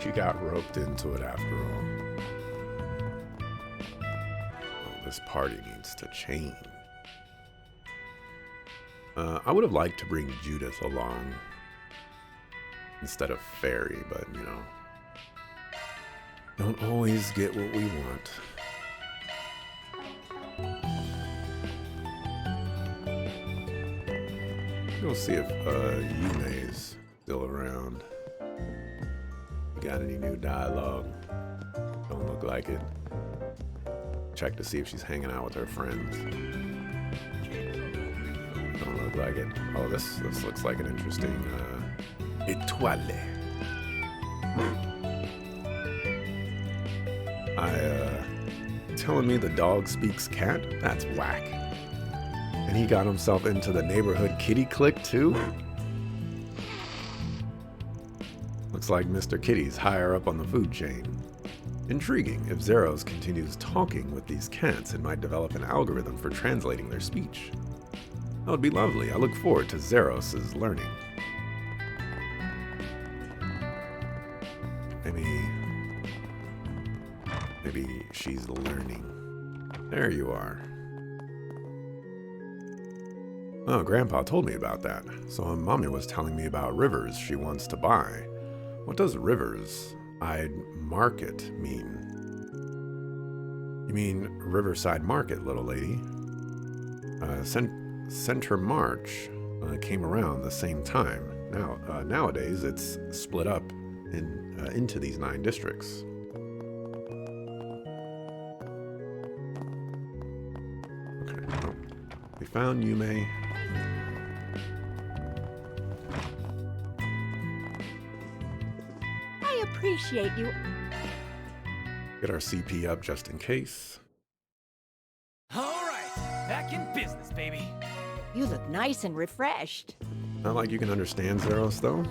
she got roped into it after all. Oh, this party needs to change. I would have liked to bring Judith along instead of Fairy, but you know, don't always get what we want. Go see if Yume's still around. Got any new dialogue? Don't look like it. Check to see if she's hanging out with her friends. Don't look like it. Oh, this looks like an interesting étoile. Telling me the dog speaks cat? That's whack. And he got himself into the neighborhood kitty clique too? Looks like Mr. Kitty's higher up on the food chain. Intriguing. If Zeros continues talking with these cats, it might develop an algorithm for translating their speech. That would be lovely. I look forward to Zeros' learning. Maybe she's learning. There you are. Oh, Grandpa told me about that. So Mommy was telling me about Rivers she wants to buy. What does Riverside Market mean? You mean Riverside Market, little lady? Center March came around the same time. Nowadays, it's split up into these 9 districts. Okay, well, we found Yume. I appreciate you. Get our CP up just in case. All right, back in business, baby. You look nice and refreshed. Not like you can understand Zeros, though.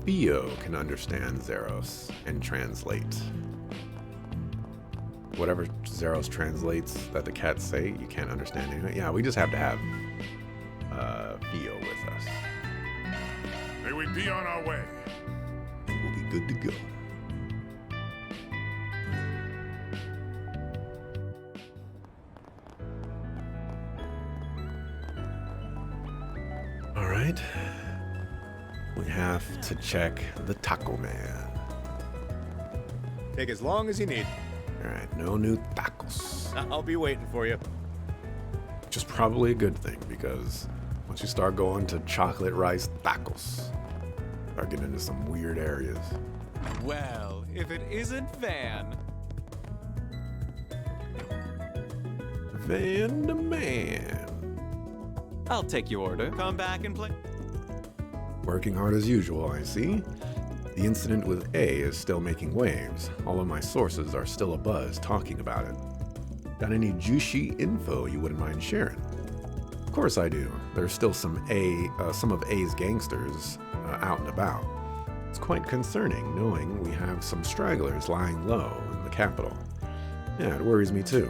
Theo can understand Zeros and translate. Whatever Zeros translates that the cats say, you can't understand anything. Yeah, we just have to have Theo with us. May we be on our way. And we'll be good to go. All right. We have to check the Taco Man. Take as long as you need. All right, no new tacos. I'll be waiting for you. Which is probably a good thing, because once you start going to chocolate rice tacos, start getting into some weird areas. Well, if it isn't Van. Van the Man. I'll take your order. Come back and play. Working hard as usual, I see. The incident with A is still making waves. All of my sources are still abuzz talking about it. Got any juicy info you wouldn't mind sharing? Of course I do. There's still some of A's gangsters out and about. It's quite concerning knowing we have some stragglers lying low in the capital. Yeah, it worries me too.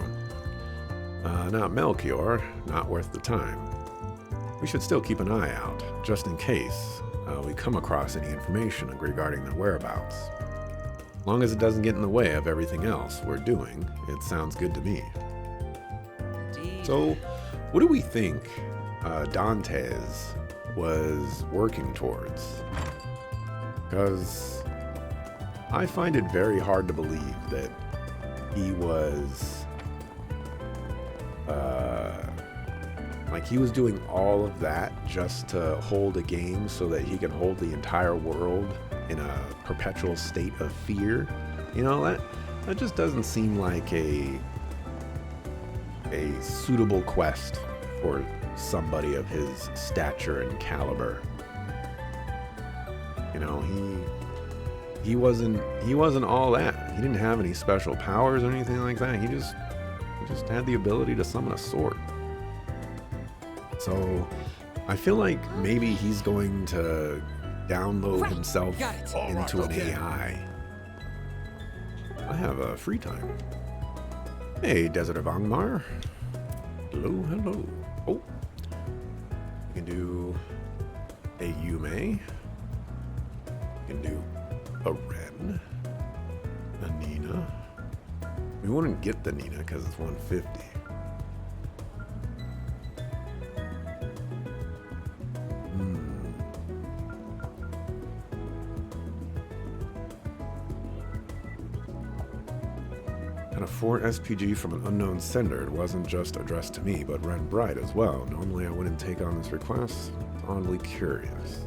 Not Melchior, not worth the time. We should still keep an eye out, just in case we come across any information regarding their whereabouts. As long as it doesn't get in the way of everything else we're doing, it sounds good to me. So, what do we think Dantes was working towards? Because I find it very hard to believe that he was he was doing all of that just to hold a game so that he can hold the entire world in a perpetual state of fear. You know, that just doesn't seem like a suitable quest for somebody of his stature and caliber. You know, he wasn't all that. He didn't have any special powers or anything like that. He just had the ability to summon a sword. So I feel like maybe he's going to download himself into an AI. I have a free time. Hey, Desert of Angmar. Hello. Oh, you can do a Yume. You can do a Ren. A Nina. We wouldn't get the Nina because it's 150. And a Fort SPG from an unknown sender. It wasn't just addressed to me, but Ren Bright as well. Normally I wouldn't take on this request. It's oddly curious.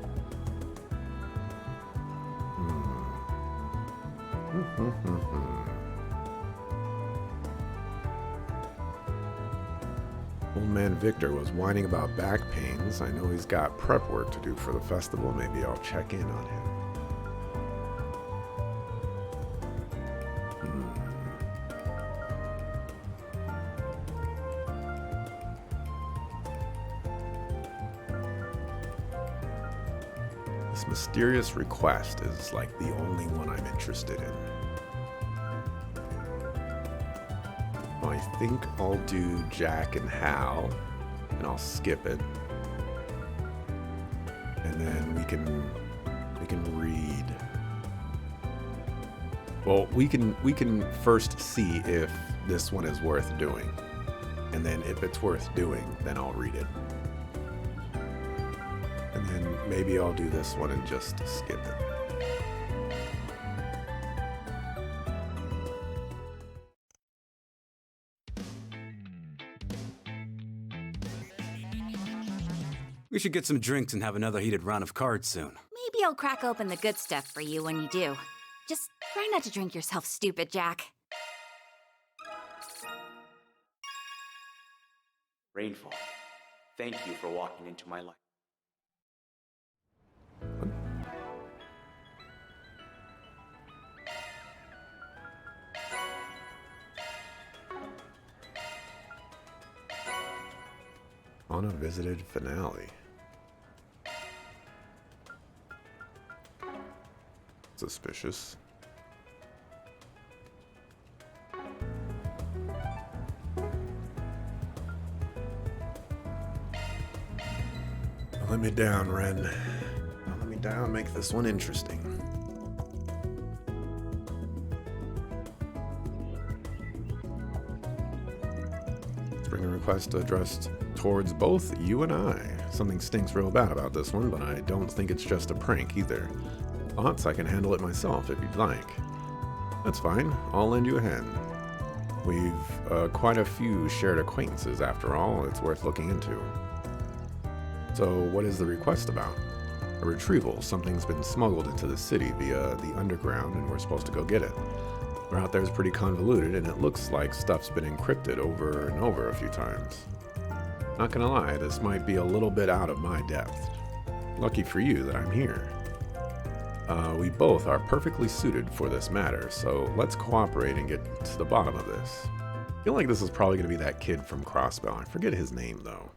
Old man Victor was whining about back pains. I know he's got prep work to do for the festival. Maybe I'll check in on him. This mysterious request is like the only one I'm interested in. I think I'll do Jack and Hal, and I'll skip it. And then we can read. Well, we can first see if this one is worth doing. And then if it's worth doing, then I'll read it. And then maybe I'll do this one and just skip it. We should get some drinks and have another heated round of cards soon. Maybe I'll crack open the good stuff for you when you do. Just try not to drink yourself stupid, Jack. Rainfall, thank you for walking into my life. On a visited finale. Suspicious. Let me down, Ren. Let me down, make this one interesting. Bring a request addressed towards both you and I. Something stinks real bad about this one, but I don't think it's just a prank either. Thoughts, I can handle it myself if you'd like. That's fine, I'll lend you a hand. We've quite a few shared acquaintances after all, it's worth looking into. So what is the request about? A retrieval. Something's been smuggled into the city via the underground and we're supposed to go get it. The route there is pretty convoluted and it looks like stuff's been encrypted over and over a few times. Not gonna lie, this might be a little bit out of my depth. Lucky for you that I'm here. We both are perfectly suited for this matter, so let's cooperate and get to the bottom of this. I feel like this is probably gonna be that kid from Crossbell. I forget his name though.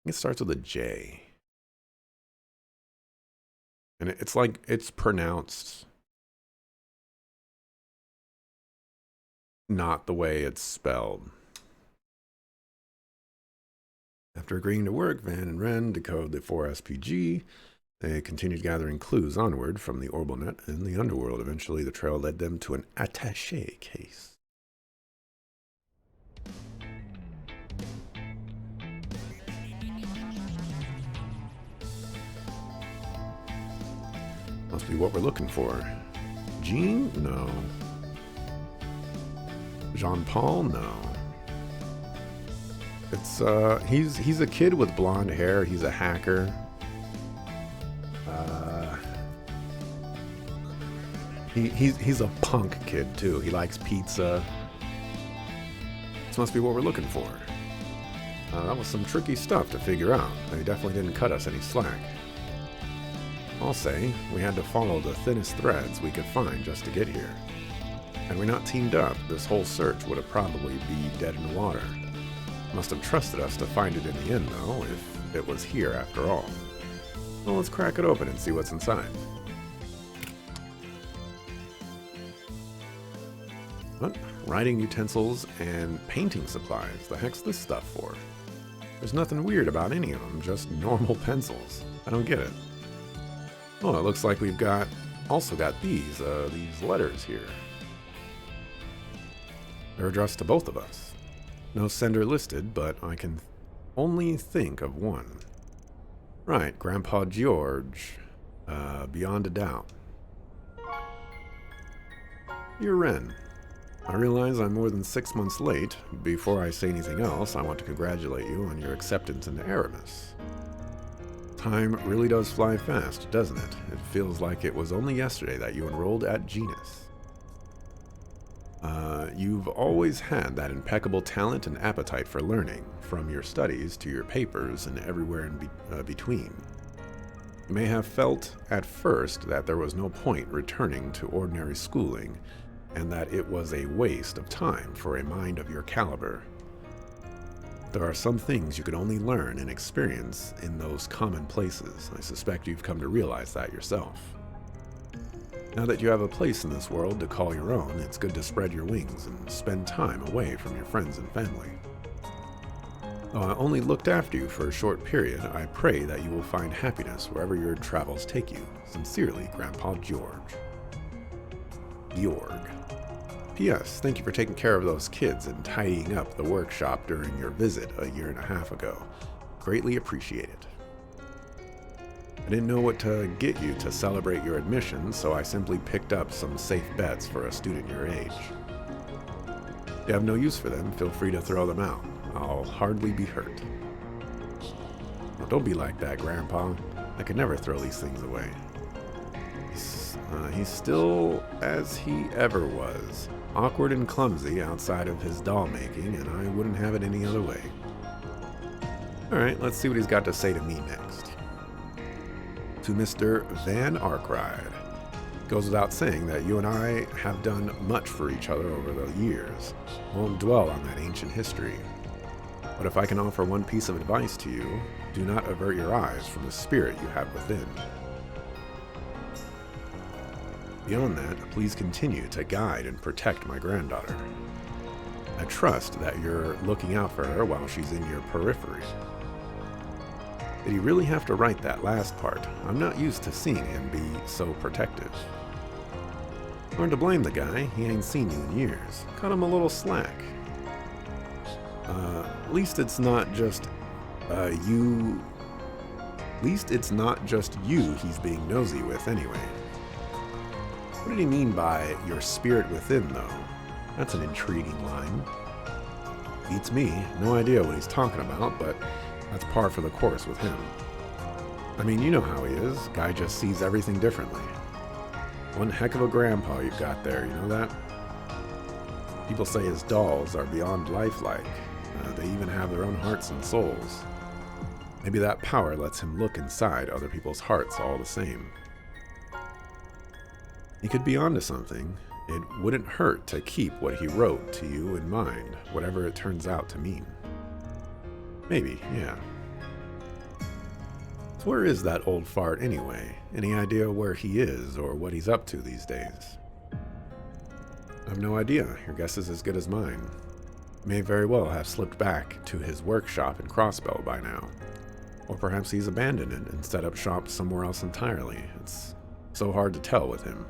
It starts with a J. And it's like, it's pronounced not the way it's spelled. After agreeing to work, Van and Ren decode the 4SPG. They continued gathering clues onward from the Orbelnet and the underworld. Eventually, the trail led them to an attaché case. Must be what we're looking for. Jean? No. Jean-Paul? No. It's, he's a kid with blonde hair. He's a hacker. He's a punk kid, too. He likes pizza. This must be what we're looking for. That was some tricky stuff to figure out. They definitely didn't cut us any slack. I'll say, we had to follow the thinnest threads we could find just to get here. Had we not teamed up, this whole search would have probably be dead in the water. Must have trusted us to find it in the end, though, if it was here after all. Well, let's crack it open and see what's inside. What? Writing utensils and painting supplies. The heck's this stuff for? There's nothing weird about any of them, just normal pencils. I don't get it. Oh, it looks like we've also got these letters here. They're addressed to both of us. No sender listed, but I can only think of one. Right, Grandpa George. Beyond a doubt. Dear Ren, I realize I'm more than 6 months late. Before I say anything else, I want to congratulate you on your acceptance into Aramis. Time really does fly fast, doesn't it? It feels like it was only yesterday that you enrolled at Genus. You've always had that impeccable talent and appetite for learning, from your studies to your papers and everywhere in between. You may have felt at first that there was no point returning to ordinary schooling, and that it was a waste of time for a mind of your caliber. There are some things you can only learn and experience in those common places. I suspect you've come to realize that yourself. Now that you have a place in this world to call your own, it's good to spread your wings and spend time away from your friends and family. Though I only looked after you for a short period, I pray that you will find happiness wherever your travels take you. Sincerely, Grandpa George. Georg. P.S. Thank you for taking care of those kids and tidying up the workshop during your visit a year and a half ago. Greatly appreciate it. I didn't know what to get you to celebrate your admission, so I simply picked up some safe bets for a student your age. If you have no use for them, feel free to throw them out. I'll hardly be hurt. Well, don't be like that, Grandpa. I could never throw these things away. He's still as he ever was. Awkward and clumsy outside of his doll making, and I wouldn't have it any other way. Alright, let's see what he's got to say to me next. To Mr. Van Arkride. Goes without saying that you and I have done much for each other over the years. Won't dwell on that ancient history. But if I can offer one piece of advice to you, do not avert your eyes from the spirit you have within. Beyond that, please continue to guide and protect my granddaughter. I trust that you're looking out for her while she's in your periphery. Did he really have to write that last part? I'm not used to seeing him be so protective. Hard to blame the guy, he ain't seen you in years. Cut him a little slack. At least it's not just you. At least it's not just you he's being nosy with anyway. What did he mean by your spirit within, though? That's an intriguing line. Beats me. No idea what he's talking about, but that's par for the course with him. I mean, you know how he is. Guy just sees everything differently. One heck of a grandpa you've got there, you know that? People say his dolls are beyond lifelike. They even have their own hearts and souls. Maybe that power lets him look inside other people's hearts all the same. He could be onto something. It wouldn't hurt to keep what he wrote to you in mind, whatever it turns out to mean. Maybe, yeah. So where is that old fart anyway? Any idea where he is or what he's up to these days? I have no idea. Your guess is as good as mine. He may very well have slipped back to his workshop in Crossbell by now. Or perhaps he's abandoned it and set up shop somewhere else entirely. It's so hard to tell with him.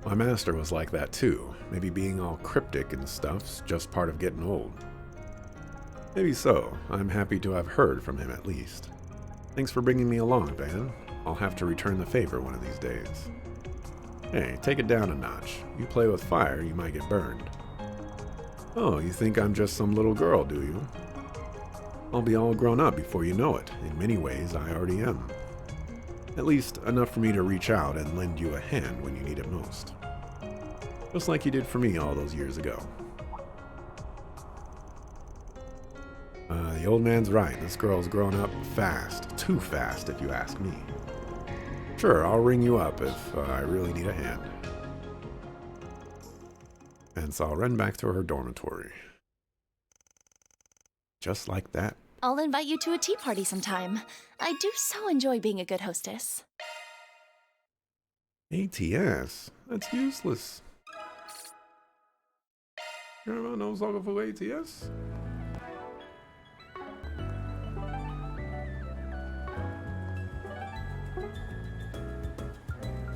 My master was like that too. Maybe being all cryptic and stuff's just part of getting old. Maybe so. I'm happy to have heard from him at least. Thanks for bringing me along, Van. I'll have to return the favor one of these days. Hey, take it down a notch. You play with fire, you might get burned. Oh, you think I'm just some little girl, do you? I'll be all grown up before you know it. In many ways, I already am. At least enough for me to reach out and lend you a hand when you need it most. Just like you did for me all those years ago. The old man's right. This girl's grown up fast. Too fast, if you ask me. Sure, I'll ring you up if I really need a hand. And so I'll run back to her dormitory. Just like that. I'll invite you to a tea party sometime. I do so enjoy being a good hostess. ATS? That's useless. Everyone knows how to ATS?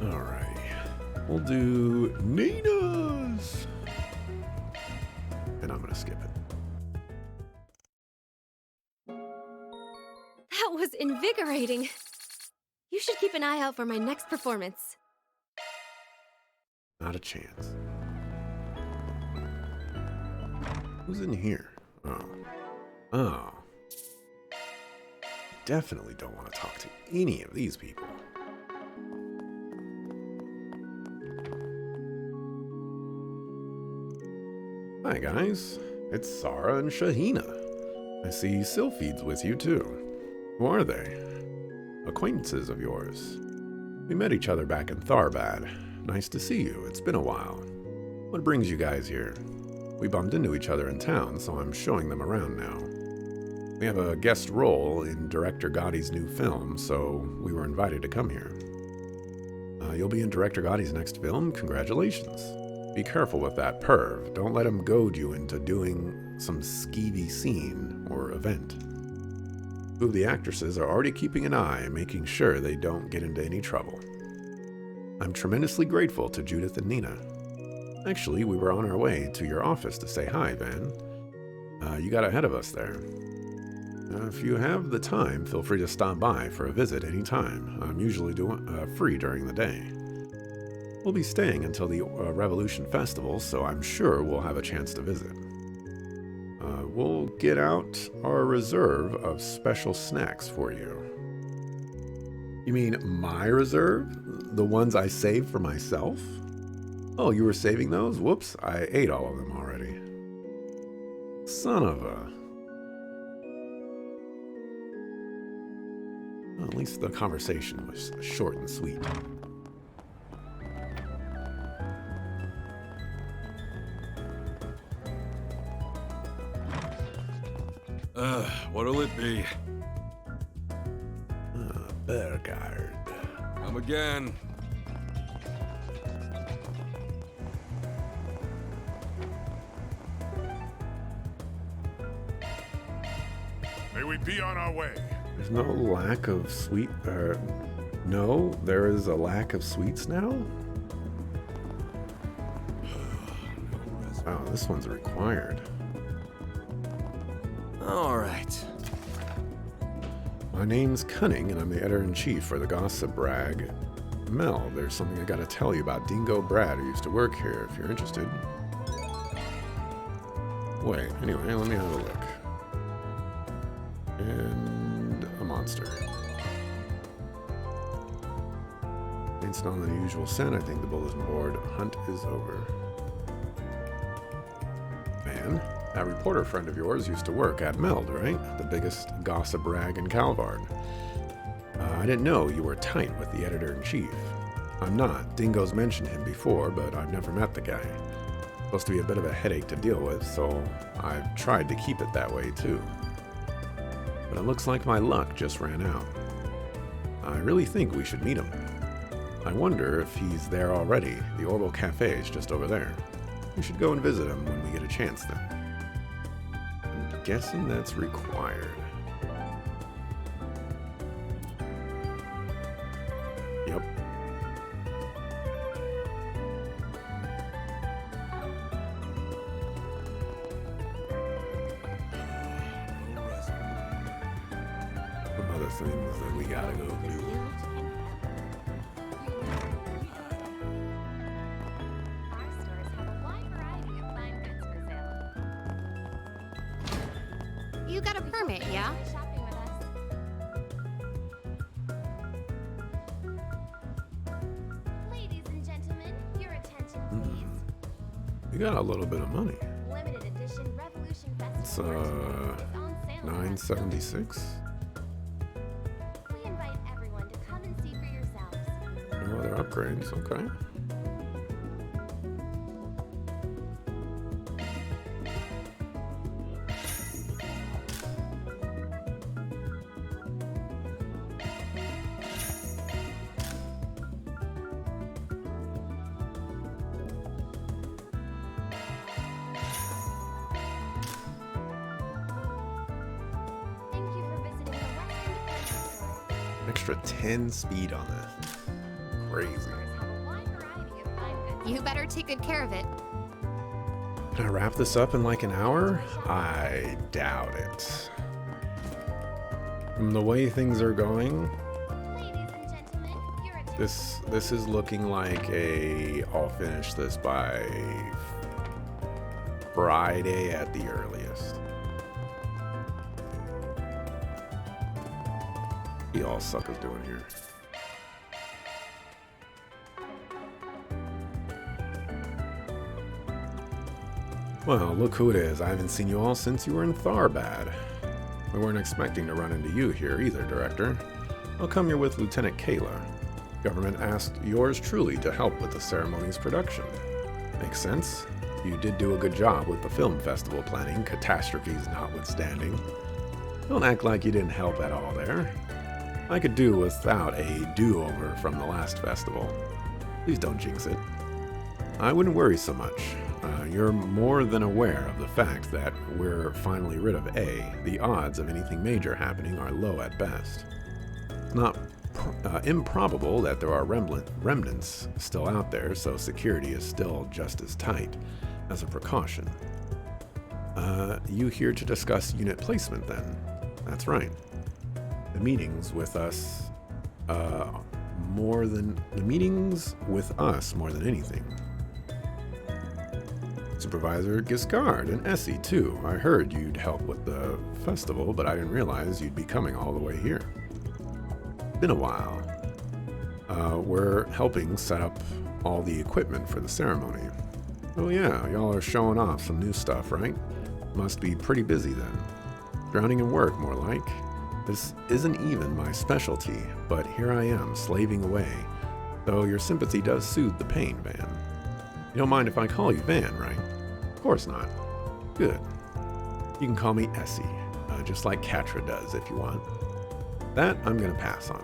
Alrighty. We'll do Nina's. And I'm gonna skip it. That was invigorating. You should keep an eye out for my next performance. Not a chance. Who's in here? Oh. Definitely don't want to talk to any of these people. Hi guys, it's Sarah and Shahina. I see Sylphide's with you too. Who are they? Acquaintances of yours. We met each other back in Tharbad. Nice to see you, it's been a while. What brings you guys here? We bumped into each other in town, so I'm showing them around now. We have a guest role in Director Gotti's new film, so we were invited to come here. You'll be in Director Gotti's next film? Congratulations. Be careful with that perv. Don't let him goad you into doing some skeevy scene or event. Two of the actresses are already keeping an eye, making sure they don't get into any trouble. I'm tremendously grateful to Judith and Nina. Actually, we were on our way to your office to say hi, Van. You got ahead of us there. If you have the time, feel free to stop by for a visit anytime. I'm usually free during the day. We'll be staying until the Revolution Festival, so I'm sure we'll have a chance to visit. We'll get out our reserve of special snacks for you. You mean my reserve? The ones I saved for myself? Oh, you were saving those? Whoops, I ate all of them already. Son of a... Well, at least the conversation was short and sweet. What'll it be? Burgard. Come again. May we be on our way. There's no lack of sweet... no, there is a lack of sweets now? Wow, this one's required. All right. My name's Cunning, and I'm the editor-in-chief for the Gossip Rag. Mel, there's something I gotta tell you about Dingo Brad, who used to work here, if you're interested. Wait, anyway, let me have a look. And a monster. Based on the usual scent, I think the bulletin board hunt is over. Man, that reporter friend of yours used to work at Meld, right? The biggest gossip rag in Calvard. I didn't know you were tight with the editor-in-chief. I'm not. Dingo's mentioned him before, but I've never met the guy. Supposed to be a bit of a headache to deal with, so I've tried to keep it that way too. But it looks like my luck just ran out. I really think we should meet him. I wonder if he's there already. The Orbital Cafe is just over there. We should go and visit him when we get a chance then. I'm guessing that's required. Yep. Some other things that we gotta go do. Our stores have a wide variety of fine goods for sale. You got a permit, yeah? Shopping with us. Ladies and gentlemen, your attention please. We got a little bit of money. Limited edition Revolution Festival It's, merchandise is on sale. with us. $9.76. We invite everyone to come and see for yourselves. No other upgrades, okay. Thank you for visiting the Western Department Store. Extra 10 speed on this. Crazy. Stores You better take good care of it. Can I wrap this up in like an hour? I doubt it. From the way things are going, this is looking like I'll finish this by Friday at the earliest. What y'all suckers doing here? Well, look who it is. I haven't seen you all since you were in Tharbad. We weren't expecting to run into you here either, Director. How come you're with Lieutenant Kayla? Government asked yours truly to help with the ceremony's production. Makes sense. You did do a good job with the film festival planning, catastrophes notwithstanding. Don't act like you didn't help at all there. I could do without a do-over from the last festival. Please don't jinx it. I wouldn't worry so much. You're more than aware of the fact that we're finally rid of A. The odds of anything major happening are low at best. It's not improbable that there are remnants still out there, so security is still just as tight. As a precaution. You here to discuss unit placement then? That's right. The meetings with us more than anything. Supervisor Giscard and Essie too. I heard you'd help with the festival, but I didn't realize you'd be coming all the way here. Been a while. We're helping set up all the equipment for the ceremony. Oh yeah, y'all are showing off some new stuff, right? Must be pretty busy then. Drowning in work, more like. This isn't even my specialty, but here I am, slaving away. Though your sympathy does soothe the pain, Van. You don't mind if I call you Van, right? Of course not. Good. You can call me Essie, just like Katra does if you want. That I'm gonna pass on.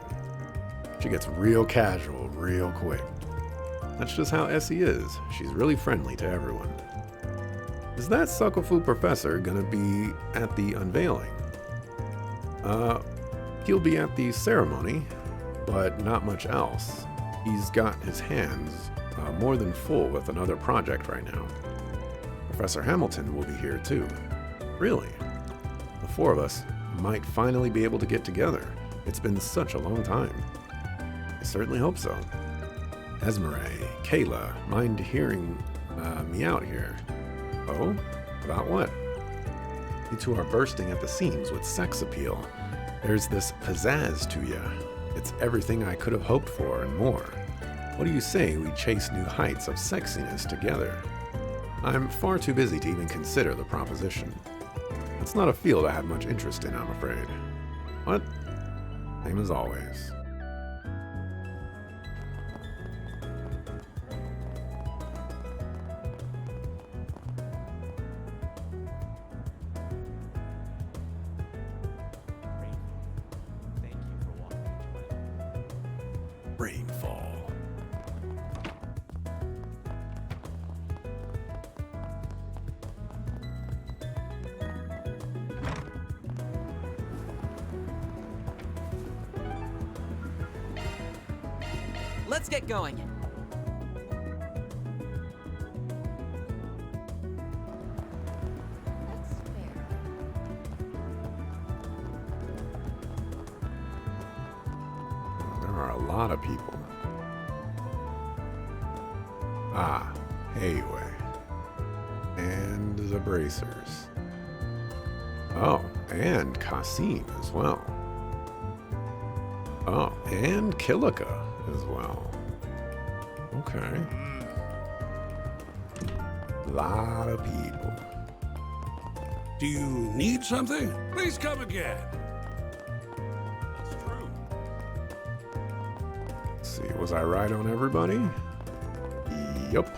She gets real casual real quick. That's just how Essie is. She's really friendly to everyone. Is that Sucklefu Professor gonna be at the unveiling? He'll be at the ceremony, but not much else. He's got his hands more than full with another project right now. Professor Hamilton will be here too. Really? The four of us might finally be able to get together. It's been such a long time. I certainly hope so. Esmeralda, Kayla, mind hearing me out here? Oh? About what? You two are bursting at the seams with sex appeal. There's this pizzazz to you. It's everything I could have hoped for and more. What do you say we chase new heights of sexiness together? I'm far too busy to even consider the proposition. It's not a field I have much interest in, I'm afraid. What? Same as always. Rainfall. Let's get going. There are a lot of people. Ah, Hayway. And the Bracers. Oh, and Kasim as well. Oh, and Kilika as well. Okay. Lot of people. Do you need something? Please come again. That's true. Let's see, was I right on everybody? Yup.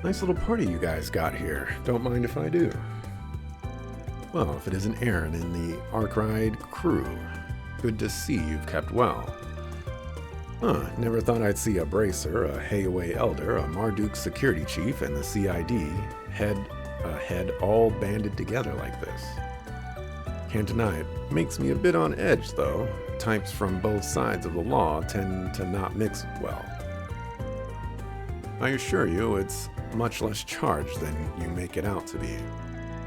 Nice little party you guys got here. Don't mind if I do. Well, if it isn't Aaron in the Arkride crew, good to see you've kept well. Never thought I'd see a Bracer, a Hayway Elder, a Marduk security chief, and the CID head all banded together like this. Can't deny it. Makes me a bit on edge, though. Types from both sides of the law tend to not mix well. I assure you, it's much less charged than you make it out to be.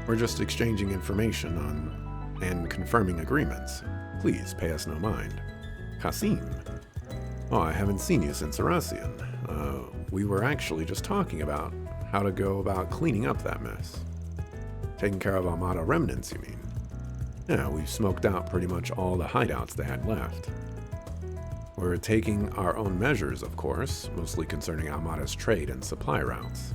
We're just exchanging information on and confirming agreements. Please pay us no mind. Kasim. Oh, I haven't seen you since Aracian. We were actually just talking about how to go about cleaning up that mess. Taking care of Armada remnants, you mean? Yeah, we've smoked out pretty much all the hideouts they had left. We're taking our own measures, of course, mostly concerning Armada's trade and supply routes.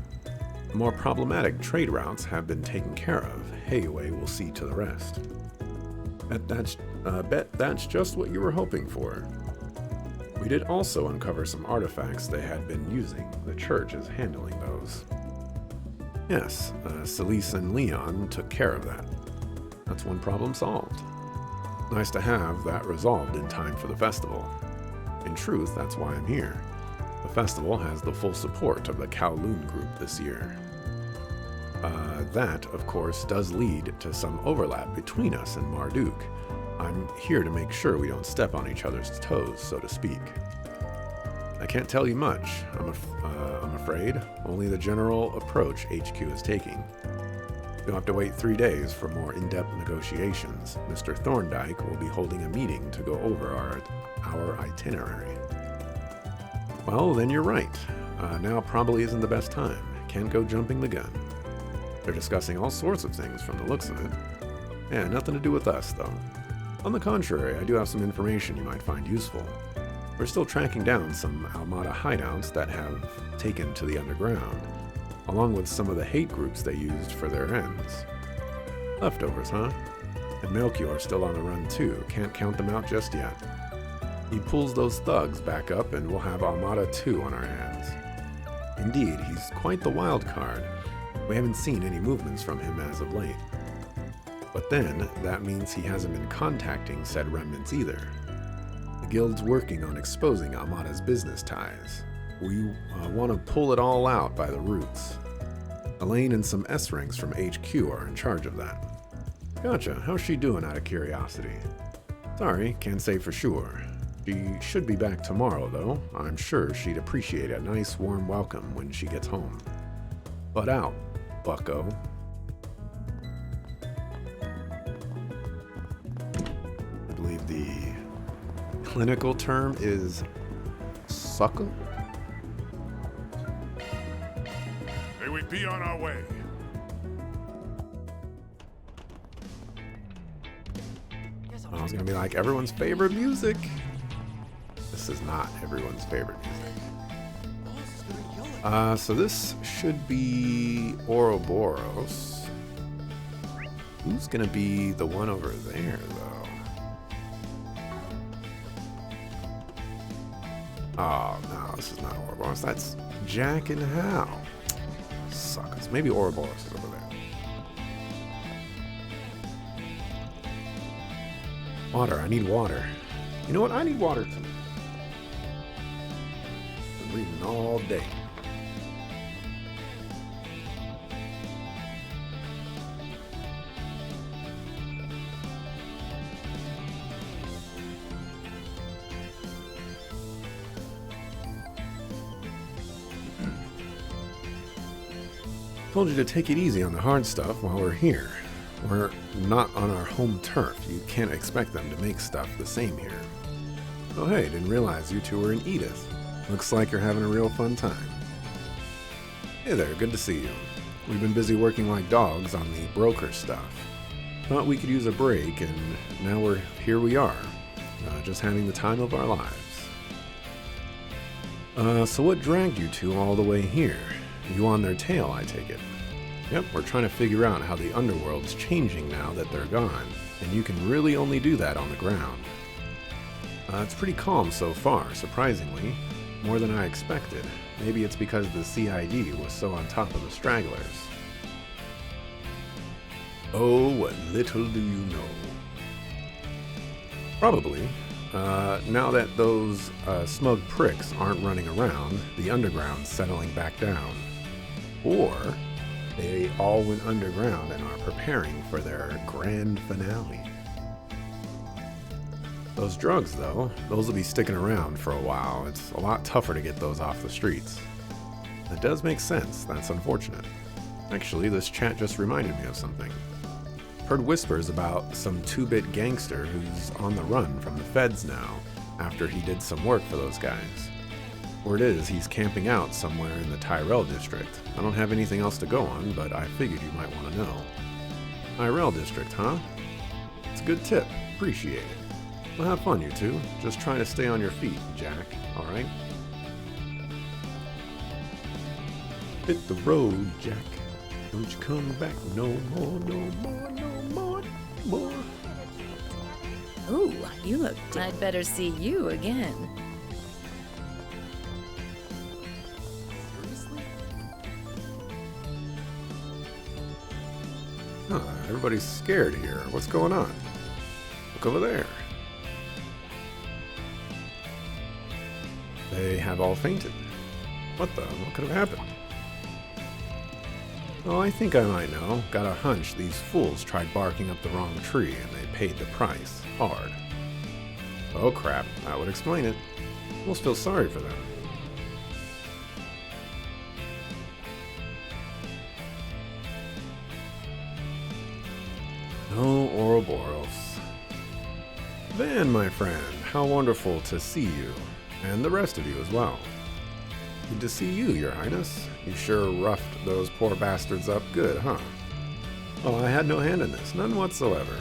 The more problematic trade routes have been taken care of. Heiwei will see to the rest. Bet that's just what you were hoping for. We did also uncover some artifacts they had been using. The church is handling those. Yes, Celise and Leon took care of that. That's one problem solved. Nice to have that resolved in time for the festival. In truth, that's why I'm here. The festival has the full support of the Kowloon group this year. That, of course, does lead to some overlap between us and Marduk. I'm here to make sure we don't step on each other's toes, so to speak. I can't tell you much, I'm afraid. Only the general approach HQ is taking. You'll have to wait 3 days for more in-depth negotiations. Mr. Thorndyke will be holding a meeting to go over our itinerary. Well, then you're right. Now probably isn't the best time. Can't go jumping the gun. They're discussing all sorts of things from the looks of it. Yeah, nothing to do with us, though. On the contrary, I do have some information you might find useful. We're still tracking down some Armada hideouts that have taken to the underground, along with some of the hate groups they used for their ends. Leftovers, huh? And Melchior's still on the run too. Can't count them out just yet. He pulls those thugs back up and we'll have Armada 2 on our hands. Indeed, he's quite the wild card. We haven't seen any movements from him as of late. But then, that means he hasn't been contacting said remnants either. The guild's working on exposing Armada's business ties. We want to pull it all out by the roots. Elaine and some S-ranks from HQ are in charge of that. Gotcha. How's she doing, out of curiosity? Sorry, can't say for sure. She should be back tomorrow, though. I'm sure she'd appreciate a nice warm welcome when she gets home. But out, bucko. I believe the clinical term is suckle? May we be on our way. I was gonna be like everyone's favorite music. This is not everyone's favorite music. So this should be Ouroboros. Who's gonna be the one over there, though? Oh, no, this is not Ouroboros. That's Jack and Hal. Suckers. Maybe Ouroboros is over there. Water. I need water. You know what? I need water, too. Been reading all day. Told you to take it easy on the hard stuff while we're here. We're not on our home turf. You can't expect them to make stuff the same here. Oh hey, didn't realize you two were in Edith. Looks like you're having a real fun time. Hey there, good to see you. We've been busy working like dogs on the broker stuff. Thought we could use a break, and now here we are, just having the time of our lives. So what dragged you two all the way here? You on their tail, I take it. Yep, we're trying to figure out how the underworld's changing now that they're gone, and you can really only do that on the ground. It's pretty calm so far, surprisingly. More than I expected. Maybe it's because the CID was so on top of the stragglers. Oh, what little do you know. Probably. Now that those smug pricks aren't running around, the underground's settling back down. Or they all went underground and are preparing for their grand finale. Those drugs, though, those will be sticking around for a while. It's a lot tougher to get those off the streets. That does make sense. That's unfortunate. Actually, this chat just reminded me of something. Heard whispers about some 2-bit gangster who's on the run from the feds now, after he did some work for those guys. Word is he's camping out somewhere in the Tyrell district. I don't have anything else to go on, but I figured you might want to know. Tyrell district, huh? It's a good tip. Appreciate it. Well, have fun, you two. Just try to stay on your feet, Jack, alright? Hit the road, Jack. Don't you come back no more, no more, no more, more. Ooh, you look... I'd better see you again. Huh, everybody's scared here. What's going on? Look over there. They have all fainted. What could have happened? Oh, I think I might know. Got a hunch these fools tried barking up the wrong tree and they paid the price. Hard. Oh crap, that would explain it. Almost feel sorry for them. No Ouroboros. Van, my friend, how wonderful to see you. And the rest of you as well. Good to see you, Your Highness. You sure roughed those poor bastards up good, huh? Well, I had no hand in this, none whatsoever.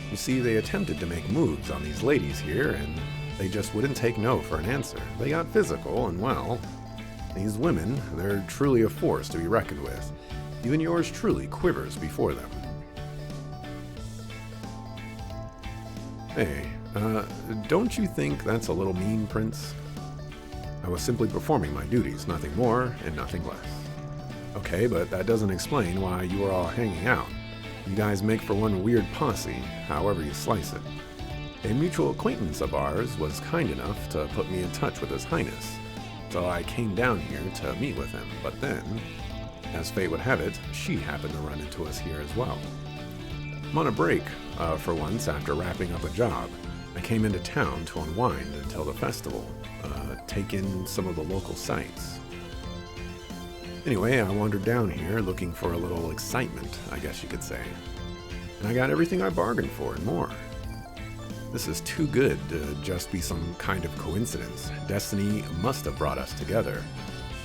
You see, they attempted to make moves on these ladies here, and they just wouldn't take no for an answer. They got physical, and well, these women, they're truly a force to be reckoned with. Even yours truly quivers before them. Hey, don't you think that's a little mean, Prince? I was simply performing my duties, nothing more and nothing less. Okay, but that doesn't explain why you were all hanging out. You guys make for one weird posse, however you slice it. A mutual acquaintance of ours was kind enough to put me in touch with His Highness, so I came down here to meet with him, but then, as fate would have it, she happened to run into us here as well. I'm on a break, for once, after wrapping up a job. I came into town to unwind until the festival, take in some of the local sights. Anyway, I wandered down here looking for a little excitement, I guess you could say. And I got everything I bargained for and more. This is too good to just be some kind of coincidence. Destiny must have brought us together.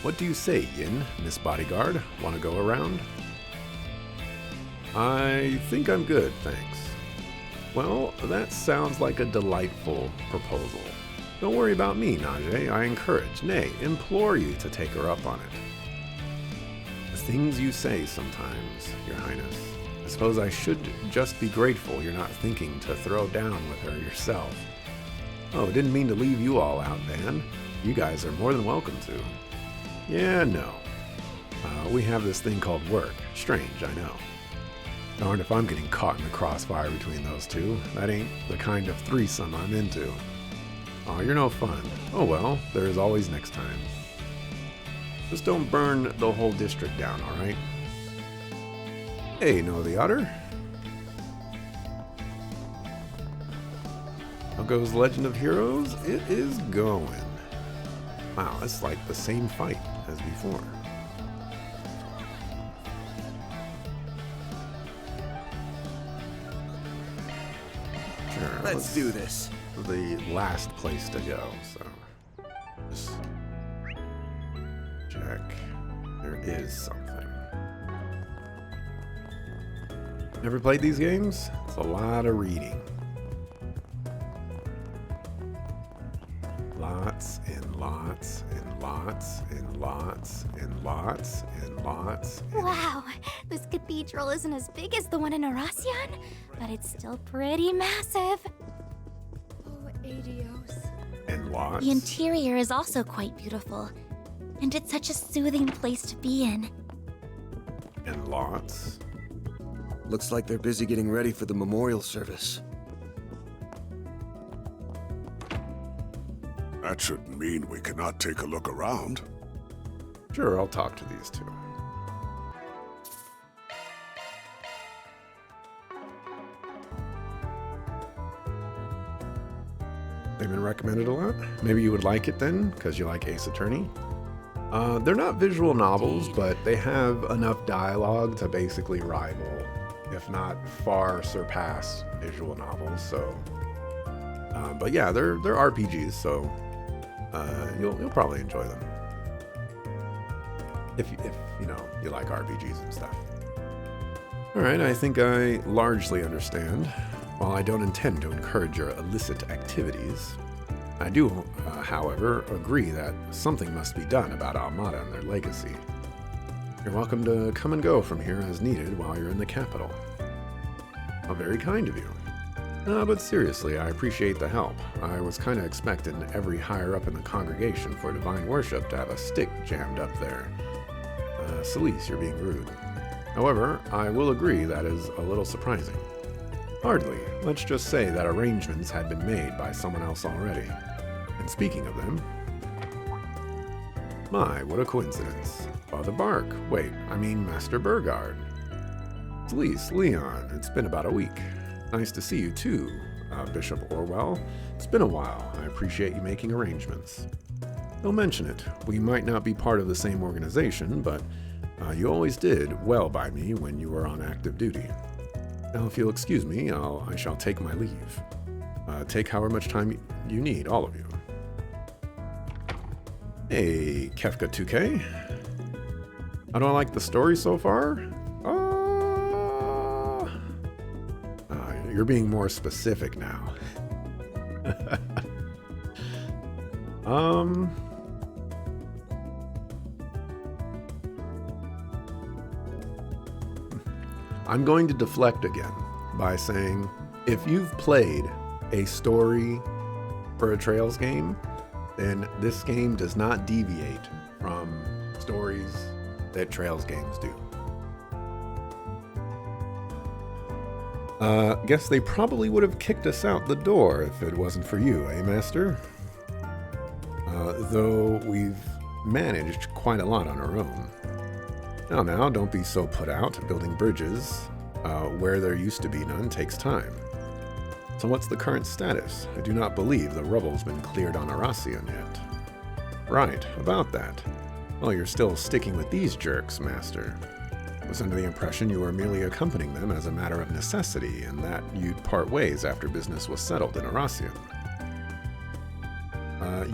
What do you say, Yin, Miss Bodyguard? Want to go around? I think I'm good, thanks. Well, that sounds like a delightful proposal. Don't worry about me, Najee. I encourage, nay, implore you to take her up on it. The things you say sometimes, Your Highness. I suppose I should just be grateful you're not thinking to throw down with her yourself. Oh, didn't mean to leave you all out, Van. You guys are more than welcome to. Yeah, no. We have this thing called work. Strange, I know. Darned if I'm getting caught in the crossfire between those two. That ain't the kind of threesome I'm into. Aw, you're no fun. Oh well, there is always next time. Just don't burn the whole district down, alright? Hey, know the otter? How goes Legend of Heroes? It is going. Wow, it's like the same fight as before. Sure, Let's do this. The last place to go, so just check. There is something. Never played these games? It's a lot of reading. Lots and lots and lots and lots and lots and lots. Wow, this cathedral isn't as big as the one in Horacion, but it's still pretty massive. Oh, adios. And lots. The interior is also quite beautiful, and it's such a soothing place to be in. And lots. Looks like they're busy getting ready for the memorial service. That shouldn't mean we cannot take a look around. Sure, I'll talk to these two. they've been recommended a lot. Maybe you would like it then, because you like Ace Attorney. They're not visual novels, but they have enough dialogue to basically rival, if not far surpass, visual novels. So, but yeah, they're RPGs, so you'll probably enjoy them if you know you like RPGs and stuff. All right, I think I largely understand. While I don't intend to encourage your illicit activities, I do, however, agree that something must be done about Almada and their legacy. You're welcome to come and go from here as needed while you're in the capital. How very kind of you. But seriously, I appreciate the help. I was kind of expecting every higher up in the congregation for divine worship to have a stick jammed up there. Celise, you're being rude. However, I will agree that is a little surprising. Hardly. Let's just say that arrangements had been made by someone else already. And speaking of them... My, what a coincidence. Father Bark. Wait, I mean Master Burgard. Celise, Leon, it's been about a week. Nice to see you too, Bishop Orwell. It's been a while. I appreciate you making arrangements. Don't mention it. We might not be part of the same organization, but you always did well by me when you were on active duty. Now, if you'll excuse me, I shall take my leave. Take however much time you need, all of you. Hey, Kefka 2K. How do I like the story so far? You're being more specific now. I'm going to deflect again by saying, if you've played a story for a Trails game, then this game does not deviate from stories that Trails games do. Guess they probably would have kicked us out the door if it wasn't for you, eh, Master? Though we've managed quite a lot on our own. Now, don't be so put out. Building bridges where there used to be none takes time. So what's the current status? I do not believe the rubble's been cleared on Aracian yet. Right, about that. Well, you're still sticking with these jerks, Master. I was under the impression you were merely accompanying them as a matter of necessity, and that you'd part ways after business was settled in Aracian.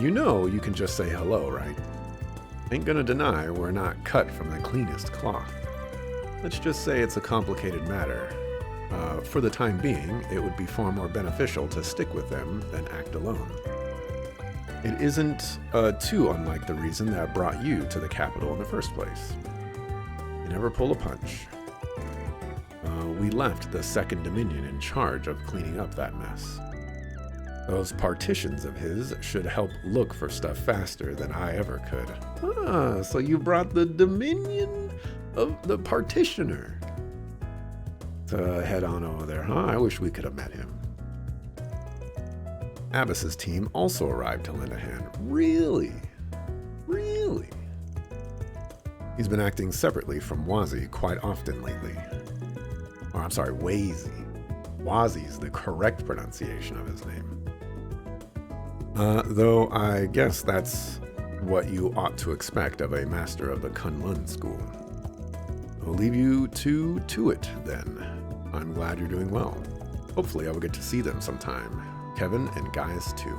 You know you can just say hello, right? Ain't gonna deny we're not cut from the cleanest cloth. Let's just say it's a complicated matter. For the time being, it would be far more beneficial to stick with them than act alone. It isn't too unlike the reason that brought you to the capital in the first place. You never pull a punch. We left the Second Dominion in charge of cleaning up that mess. Those partitions of his should help look for stuff faster than I ever could. So you brought the Dominion of the Partitioner to head on over there, huh? I wish we could have met him. Abbas's team also arrived to lend a hand. Really? Really? He's been acting separately from Wazi quite often lately. Or I'm sorry, Wazy. Wazi's the correct pronunciation of his name. Though I guess that's what you ought to expect of a master of the Kunlun school. I'll leave you two to it, then. I'm glad you're doing well. Hopefully I will get to see them sometime. Kevin and Gaius too.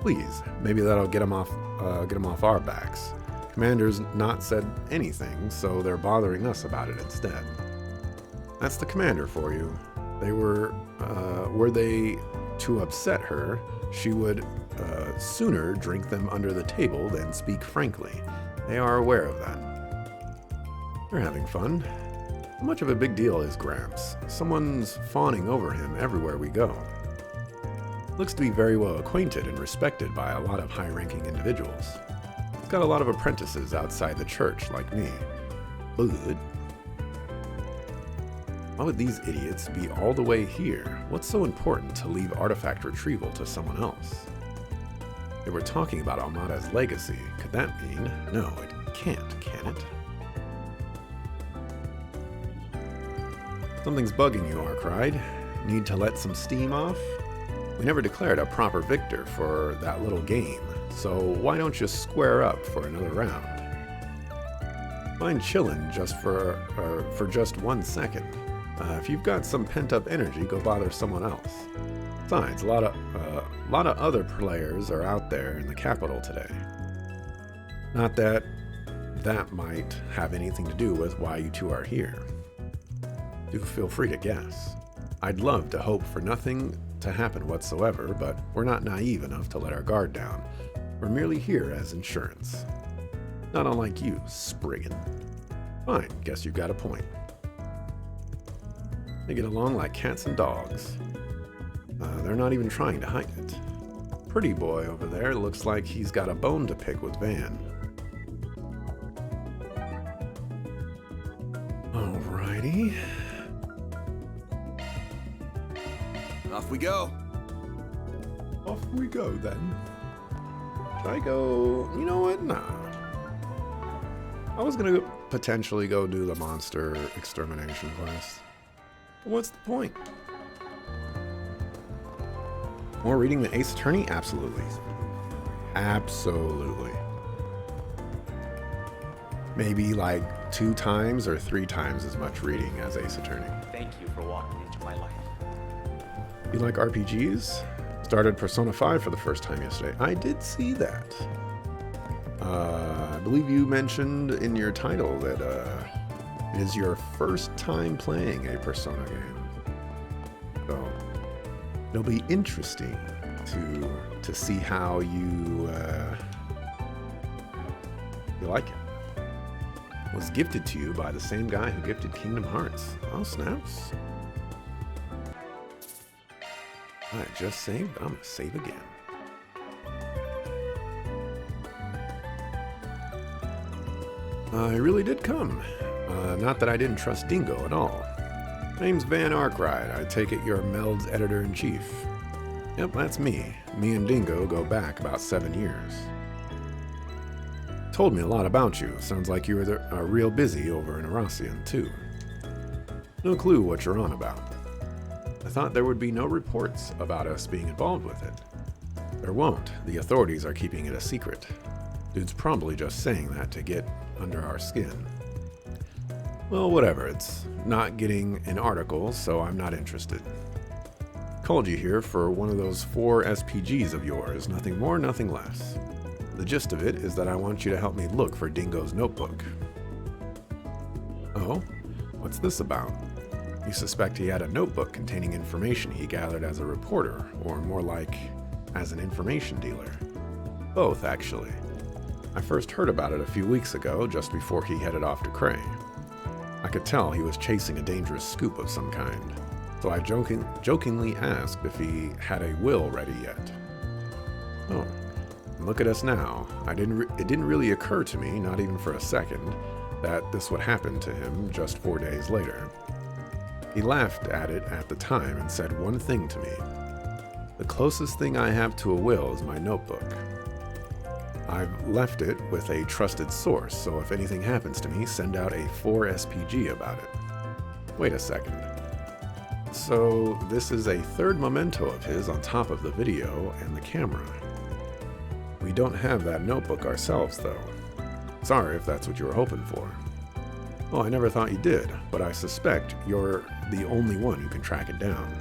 Please, maybe that'll get them off our backs. Commander's not said anything, so they're bothering us about it instead. That's the commander for you. Were they to upset her, she would sooner drink them under the table than speak frankly. They are aware of that. They're having fun. How much of a big deal is Gramps? Someone's fawning over him everywhere we go. Looks to be very well acquainted and respected by a lot of high-ranking individuals. He's got a lot of apprentices outside the church like me. But why would these idiots be all the way here? What's so important to leave artifact retrieval to someone else? They were talking about Almada's legacy. Could that mean? No, it can't, can it? Something's bugging you, Arkride. Need to let some steam off? We never declared a proper victor for that little game, so why don't you square up for another round? Mind chillin' just for just 1 second. If you've got some pent-up energy, go bother someone else. Besides, a lot of other players are out there in the capital today. Not that that might have anything to do with why you two are here. Do feel free to guess. I'd love to hope for nothing to happen whatsoever, but we're not naive enough to let our guard down. We're merely here as insurance. Not unlike you, Spriggan. Fine, guess you've got a point. They get along like cats and dogs. They're not even trying to hide it. Pretty boy over there looks like he's got a bone to pick with Van. Alrighty. Off we go. Off we go then. Should I go? You know what? Nah. I was gonna potentially go do the monster extermination quest. But what's the point? More reading than Ace Attorney? Absolutely. Absolutely. Maybe like 2 times or 3 times as much reading as Ace Attorney. Thank you for walking into my life. You like RPGs? Started Persona 5 for the first time yesterday. I did see that. I believe you mentioned in your title that it is your first time playing a Persona game. So it'll be interesting to see how you like it. Was gifted to you by the same guy who gifted Kingdom Hearts. Oh, snaps. I just saved. I'm gonna save again. I really did come. Not that I didn't trust Dingo at all. Name's Van Arkwright. I take it you're Meld's editor-in-chief. Yep, that's me. Me and Dingo go back about 7 years. Told me a lot about you. Sounds like you were real busy over in Erosian, too. No clue what you're on about. I thought there would be no reports about us being involved with it. There won't. The authorities are keeping it a secret. Dude's probably just saying that to get under our skin. Well, whatever. It's not getting an article, so I'm not interested. Called you here for one of those 4 SPGs of yours. Nothing more, nothing less. The gist of it is that I want you to help me look for Dingo's notebook. Oh? What's this about? You suspect he had a notebook containing information he gathered as a reporter, or more like, as an information dealer. Both, actually. I first heard about it a few weeks ago, just before he headed off to Cray. I could tell he was chasing a dangerous scoop of some kind, so I jokingly asked if he had a will ready yet. Oh, and look at us now. It didn't really occur to me, not even for a second, that this would happen to him just 4 days later. He laughed at it at the time and said one thing to me. The closest thing I have to a will is my notebook. I've left it with a trusted source, so if anything happens to me, send out a 4 SPG about it. Wait a second. So this is a 3rd memento of his on top of the video and the camera. We don't have that notebook ourselves, though. Sorry if that's what you were hoping for. Well, I never thought you did, but I suspect you're the only one who can track it down.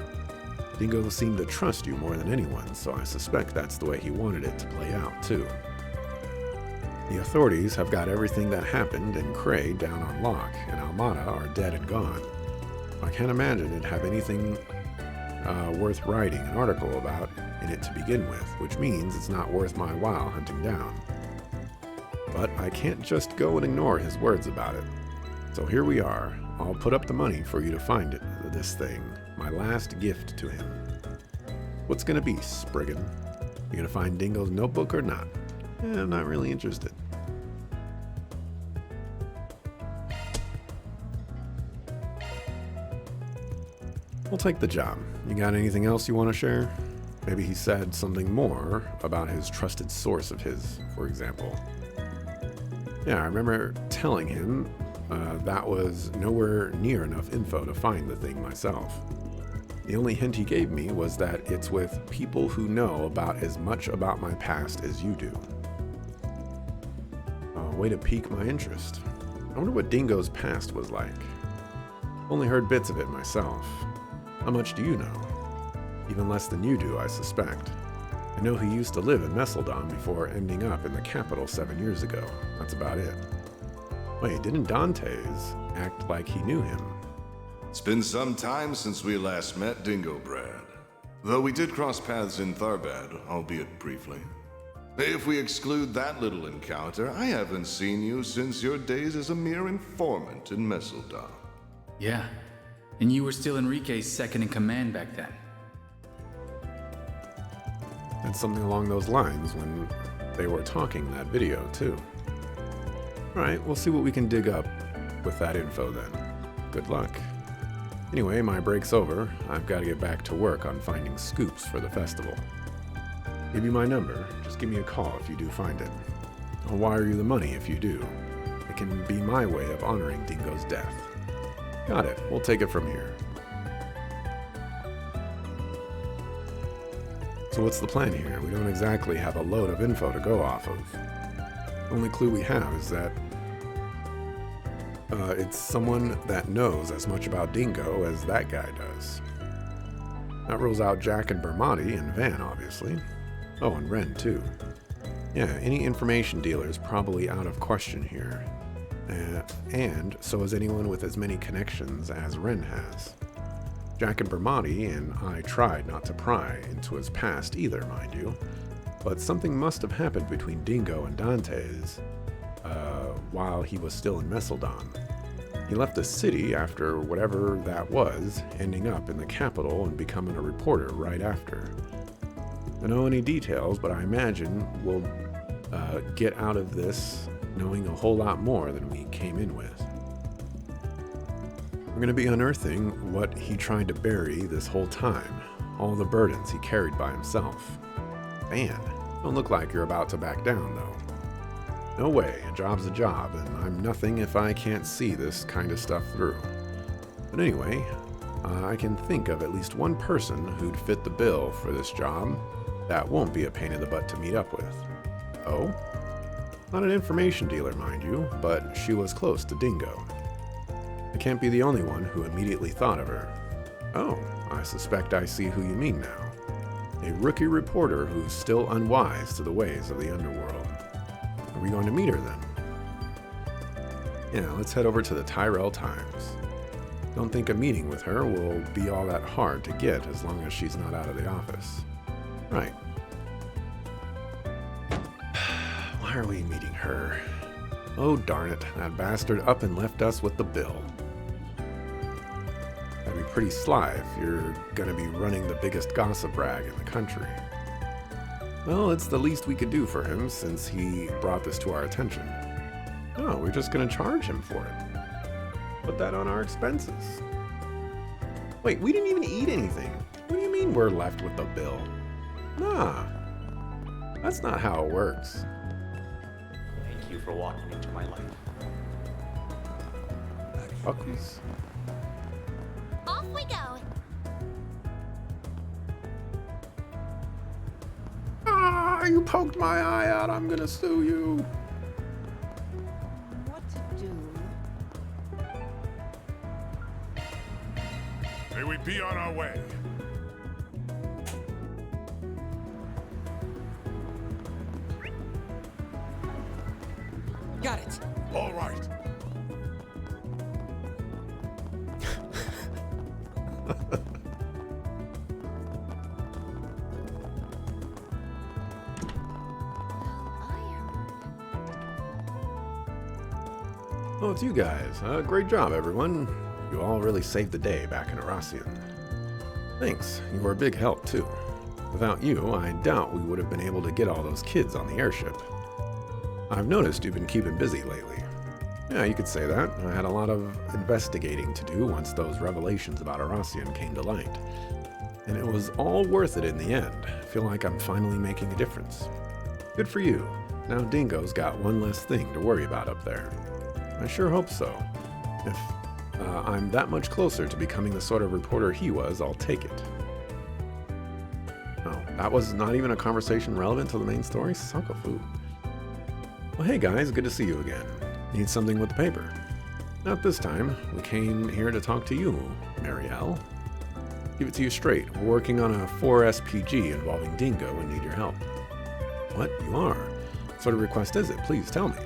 Dingo seemed to trust you more than anyone, so I suspect that's the way he wanted it to play out, too. The authorities have got everything that happened in Cray down on lock, and Almada are dead and gone. I can't imagine it'd have anything worth writing an article about in it to begin with, which means it's not worth my while hunting down. But I can't just go and ignore his words about it. So here we are. I'll put up the money for you to find it, this thing, my last gift to him. What's gonna be, Spriggan? You gonna find Dingo's notebook or not? I'm not really interested. We'll take the job. You got anything else you want to share? Maybe he said something more about his trusted source of his, for example. Yeah, I remember telling him that was nowhere near enough info to find the thing myself. The only hint he gave me was that it's with people who know about as much about my past as you do. Way to pique my interest. I wonder what Dingo's past was like. Only heard bits of it myself. How much do you know? Even less than you do, I suspect. I know he used to live in Messeldon before ending up in the capital 7 years ago. That's about it. Wait, didn't Dante's act like he knew him? It's been some time since we last met, Dingo Brad. Though we did cross paths in Tharbad, albeit briefly. If we exclude that little encounter, I haven't seen you since your days as a mere informant in Messeldon. Yeah, and you were still Enrique's second in command back then. And something along those lines when they were talking in that video, too. Alright, we'll see what we can dig up with that info then. Good luck. Anyway, my break's over. I've got to get back to work on finding scoops for the festival. Give you my number. Just give me a call if you do find it. I'll wire you the money if you do. It can be my way of honoring Dingo's death. Got it. We'll take it from here. So what's the plan here? We don't exactly have a load of info to go off of. The only clue we have is that it's someone that knows as much about Dingo as that guy does. That rules out Jack and Bermati and Van, obviously. Oh, and Ren, too. Yeah, any information dealer is probably out of question here. And so is anyone with as many connections as Ren has. Jack and Bermati, and I tried not to pry into his past either, mind you, but something must have happened between Dingo and Dante's while he was still in Messeldon. He left the city after whatever that was, ending up in the capital and becoming a reporter right after. I don't know any details, but I imagine we'll get out of this knowing a whole lot more than we came in with. We're going to be unearthing what he tried to bury this whole time, all the burdens he carried by himself. Man, don't look like you're about to back down, though. No way, a job's a job, and I'm nothing if I can't see this kind of stuff through. But anyway, I can think of at least one person who'd fit the bill for this job that won't be a pain in the butt to meet up with. Oh? Not an information dealer, mind you, but she was close to Dingo. I can't be the only one who immediately thought of her. Oh, I suspect I see who you mean now. A rookie reporter who's still unwise to the ways of the underworld. Are we going to meet her then? Yeah, let's head over to the Tyrell Times. Don't think a meeting with her will be all that hard to get as long as she's not out of the office. Right. Why are we meeting her? Oh darn it, that bastard up and left us with the bill. That'd be pretty sly if you're gonna be running the biggest gossip rag in the country. Well, it's the least we could do for him since he brought this to our attention. Oh, we're just gonna charge him for it. Put that on our expenses. Wait, we didn't even eat anything. What do you mean we're left with the bill? Nah, that's not how it works. Thank you for walking into my life. Fuckers. Off we go. Ah, you poked my eye out. I'm gonna sue you. What to do? May we be on our way. Got it. All right. Oh, it's you guys. Great job, everyone. You all really saved the day back in Arasian. Thanks. You were a big help, too. Without you, I doubt we would have been able to get all those kids on the airship. I've noticed you've been keeping busy lately. Yeah, you could say that. I had a lot of investigating to do once those revelations about Arasian came to light. And it was all worth it in the end. I feel like I'm finally making a difference. Good for you. Now Dingo's got one less thing to worry about up there. I sure hope so. If I'm that much closer to becoming the sort of reporter he was, I'll take it. Oh, that was not even a conversation relevant to the main story? Suck a foo. Well, hey guys, good to see you again. Need something with the paper? Not this time. We came here to talk to you, Marielle. Give it to you straight. We're working on a 4 SPG involving Dingo and need your help. What? You are? What sort of request is it? Please tell me.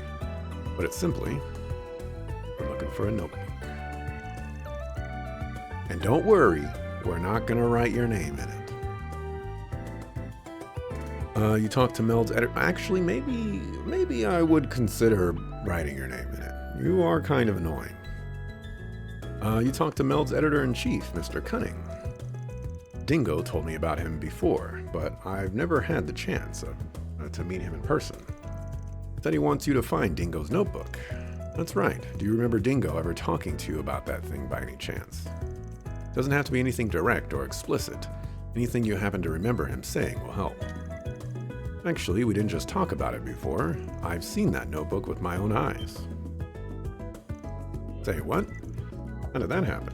But it's simply, we're looking for a notebook. And don't worry, we're not going to write your name in it. You talked to Meld's editor. Actually, maybe I would consider writing your name in it. You are kind of annoying. You talked to Meld's editor-in-chief, Mr. Cunning. Dingo told me about him before, but I've never had the chance to meet him in person. Said he wants you to find Dingo's notebook. That's right. Do you remember Dingo ever talking to you about that thing by any chance? Doesn't have to be anything direct or explicit. Anything you happen to remember him saying will help. Actually, we didn't just talk about it before. I've seen that notebook with my own eyes. Say what? How did that happen?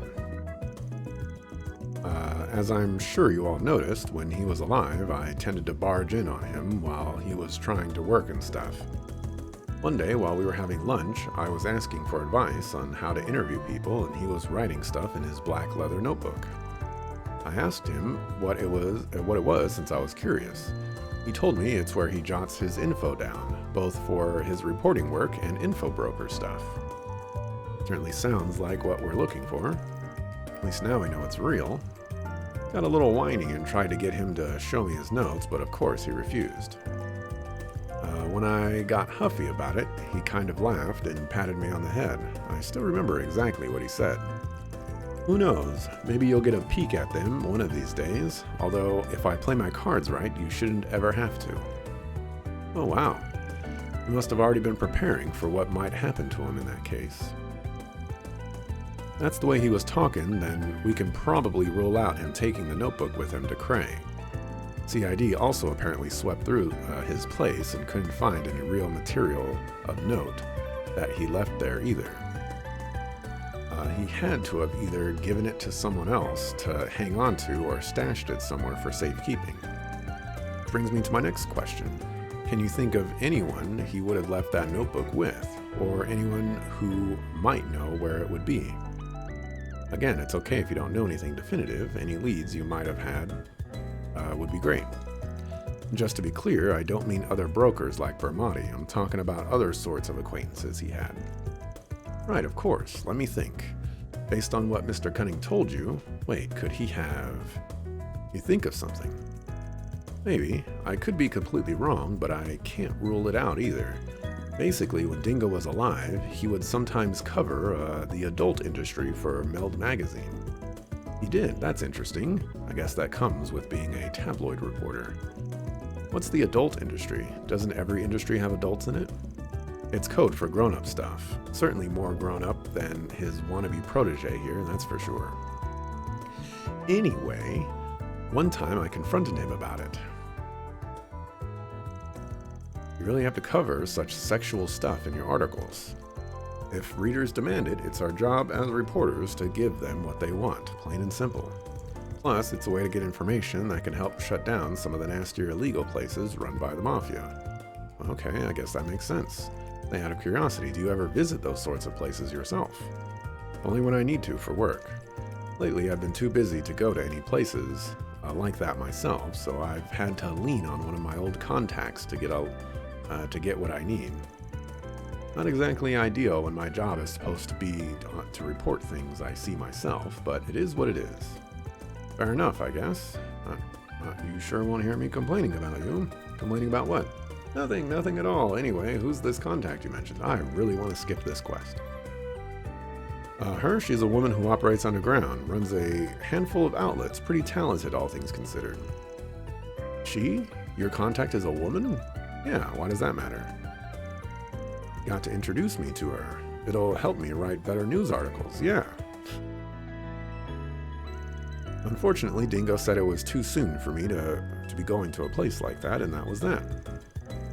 As I'm sure you all noticed, when he was alive, I tended to barge in on him while he was trying to work and stuff. One day, while we were having lunch, I was asking for advice on how to interview people, and he was writing stuff in his black leather notebook. I asked him what it was since I was curious. He told me it's where he jots his info down, both for his reporting work and info broker stuff. Certainly sounds like what we're looking for. At least now we know it's real. Got a little whiny and tried to get him to show me his notes, but of course he refused. When I got huffy about it, he kind of laughed and patted me on the head. I still remember exactly what he said. Who knows, maybe you'll get a peek at them one of these days, although if I play my cards right, you shouldn't ever have to. Oh wow, you must have already been preparing for what might happen to him in that case. That's the way he was talking, then we can probably rule out him taking the notebook with him to Cray. CID also apparently swept through his place and couldn't find any real material of note that he left there either. He had to have either given it to someone else to hang on to or stashed it somewhere for safekeeping. Brings me to my next question. Can you think of anyone he would have left that notebook with, or anyone who might know where it would be? Again, it's okay if you don't know anything definitive. Any leads you might have had would be great. Just to be clear, I don't mean other brokers like Bermotti. I'm talking about other sorts of acquaintances he had. Right, of course. Let me think. Based on what Mr. Cunning told you, wait, could he have... You think of something? Maybe. I could be completely wrong, but I can't rule it out either. Basically, when Dingo was alive, he would sometimes cover the adult industry for Meld magazine. He did. That's interesting. I guess that comes with being a tabloid reporter. What's the adult industry? Doesn't every industry have adults in it? It's code for grown-up stuff. Certainly more grown-up than his wannabe protege here, that's for sure. Anyway, one time I confronted him about it. You really have to cover such sexual stuff in your articles. If readers demand it, it's our job as reporters to give them what they want, plain and simple. Plus, it's a way to get information that can help shut down some of the nastier illegal places run by the Mafia. Okay, I guess that makes sense. Out of curiosity, do you ever visit those sorts of places yourself? Only when I need to for work. Lately, I've been too busy to go to any places like that myself, so I've had to lean on one of my old contacts to get what I need. Not exactly ideal when my job is supposed to be to report things I see myself, but it is what it is. Fair enough, I guess. You sure won't hear me complaining about you. Complaining about what? Nothing at all. Anyway, who's this contact you mentioned? I really want to skip this quest. She's a woman who operates underground, runs a handful of outlets, pretty talented, all things considered. She? Your contact is a woman? Yeah, why does that matter? Got to introduce me to her. It'll help me write better news articles, yeah. Unfortunately, Dingo said it was too soon for me to be going to a place like that, and that was that.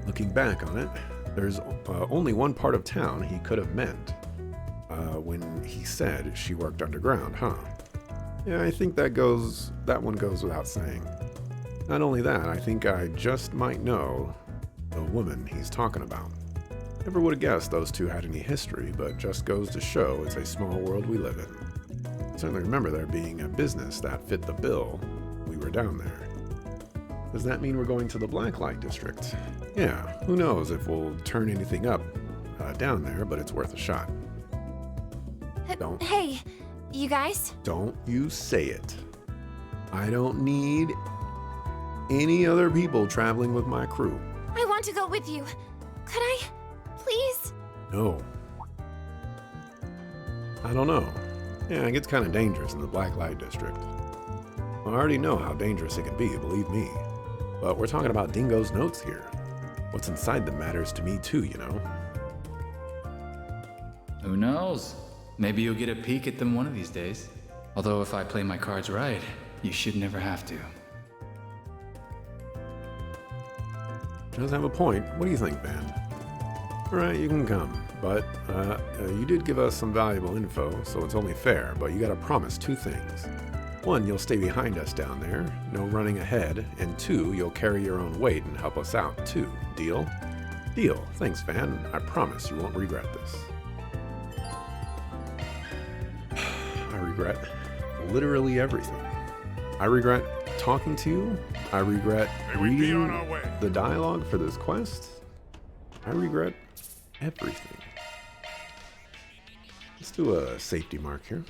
Looking back on it, there's only one part of town he could have meant when he said she worked underground, huh? Yeah, I think that one goes without saying. Not only that, I think I just might know the woman he's talking about. Never would have guessed those two had any history, but just goes to show it's a small world we live in. I certainly remember there being a business that fit the bill. We were down there. Does that mean we're going to the Blacklight District? Yeah, who knows if we'll turn anything up down there, but it's worth a shot. Hey, you guys? Don't you say it. I don't need any other people traveling with my crew. I want to go with you. Could I? Please? No. I don't know. Yeah, it gets kind of dangerous in the Blacklight District. I already know how dangerous it can be, believe me. But we're talking about Dingo's notes here. What's inside them matters to me too, you know? Who knows? Maybe you'll get a peek at them one of these days. Although if I play my cards right, you should never have to. Does have a point. What do you think, Van? Alright, you can come. But you did give us some valuable info, so it's only fair, but you gotta promise two things. One, you'll stay behind us down there, no running ahead, and two, you'll carry your own weight and help us out, too. Deal? Deal. Thanks, Van. I promise you won't regret this. I regret literally everything. I regret talking to you. I regret reading the dialogue for this quest. I regret everything. Let's do a safety mark here.